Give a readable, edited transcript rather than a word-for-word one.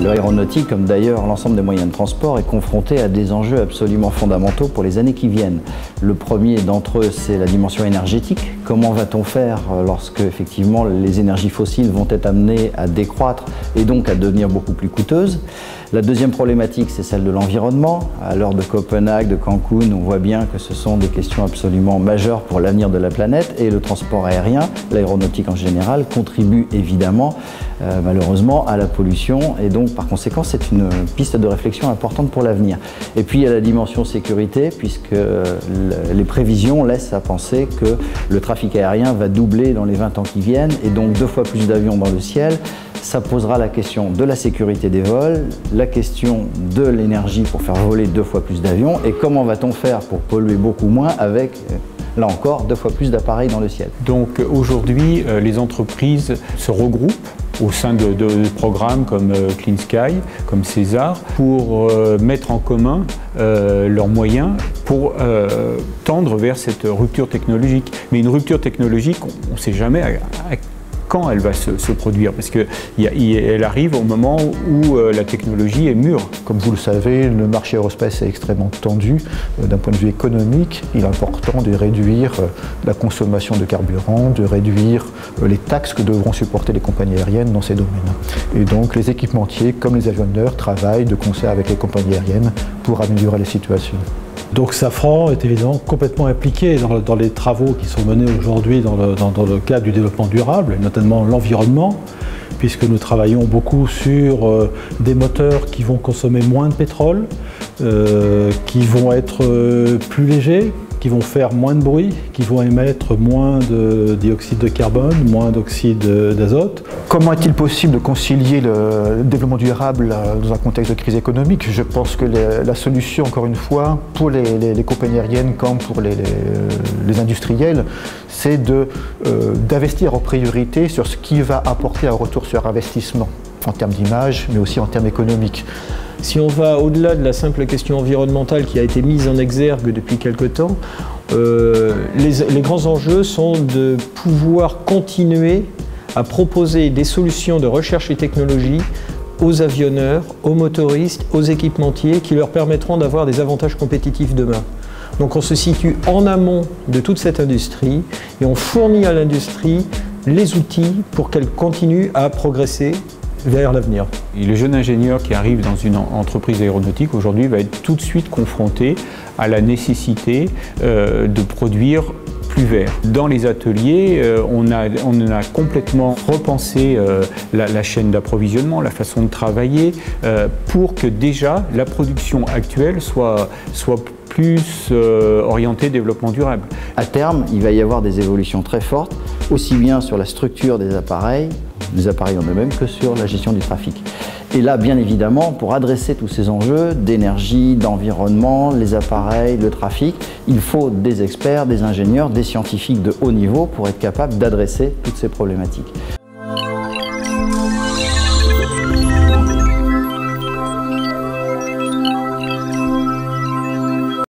L'aéronautique, comme d'ailleurs l'ensemble des moyens de transport, est confronté à des enjeux absolument fondamentaux pour les années qui viennent. Le premier d'entre eux, c'est la dimension énergétique. Comment va-t-on faire lorsque effectivement les énergies fossiles vont être amenées à décroître et donc à devenir beaucoup plus coûteuses? La deuxième problématique, c'est celle de l'environnement. À l'heure de Copenhague, de Cancun, on voit bien que ce sont des questions absolument majeures pour l'avenir de la planète, et le transport aérien, l'aéronautique en général, contribue évidemment, malheureusement, à la pollution, et donc par conséquent c'est une piste de réflexion importante pour l'avenir. Et puis il y a la dimension sécurité, puisque les prévisions laissent à penser que le trafic aérien va doubler dans les 20 ans qui viennent, et donc 2 fois plus d'avions dans le ciel. Ça posera la question de la sécurité des vols, la question de l'énergie pour faire voler 2 fois plus d'avions, et comment va-t-on faire pour polluer beaucoup moins avec, là encore, 2 fois plus d'appareils dans le ciel. Donc aujourd'hui, les entreprises se regroupent au sein de programmes comme Clean Sky, comme César, pour mettre en commun leurs moyens pour tendre vers cette rupture technologique. Mais une rupture technologique, on ne sait jamais quand elle va se produire, parce qu'elle arrive au moment où la technologie est mûre. Comme vous le savez, le marché aérospace est extrêmement tendu. D'un point de vue économique, il est important de réduire la consommation de carburant, de réduire les taxes que devront supporter les compagnies aériennes dans ces domaines. Et donc les équipementiers, comme les avionneurs, travaillent de concert avec les compagnies aériennes pour améliorer la situation. Donc Safran est évidemment complètement impliqué dans les travaux qui sont menés aujourd'hui dans le cadre du développement durable, et notamment l'environnement, puisque nous travaillons beaucoup sur des moteurs qui vont consommer moins de pétrole, qui vont être plus légers, qui vont faire moins de bruit, qui vont émettre moins de dioxyde de carbone, moins d'oxyde d'azote. Comment est-il possible de concilier le développement durable dans un contexte de crise économique? Je pense que la solution, encore une fois, pour les compagnies aériennes comme pour les industriels, c'est d'investir en priorité sur ce qui va apporter un retour sur investissement, en termes d'image, mais aussi en termes économiques. Si on va au-delà de la simple question environnementale qui a été mise en exergue depuis quelque temps, les grands enjeux sont de pouvoir continuer à proposer des solutions de recherche et technologie aux avionneurs, aux motoristes, aux équipementiers qui leur permettront d'avoir des avantages compétitifs demain. Donc on se situe en amont de toute cette industrie et on fournit à l'industrie les outils pour qu'elle continue à progresser vers l'avenir. Le jeune ingénieur qui arrive dans une entreprise aéronautique aujourd'hui va être tout de suite confronté à la nécessité de produire plus vert. Dans les ateliers, on a complètement repensé la chaîne d'approvisionnement, la façon de travailler, pour que déjà la production actuelle soit plus orientée développement durable. À terme, il va y avoir des évolutions très fortes, aussi bien sur la structure des appareils en eux-mêmes, que sur la gestion du trafic. Et là, bien évidemment, pour adresser tous ces enjeux d'énergie, d'environnement, les appareils, le trafic, il faut des experts, des ingénieurs, des scientifiques de haut niveau pour être capables d'adresser toutes ces problématiques.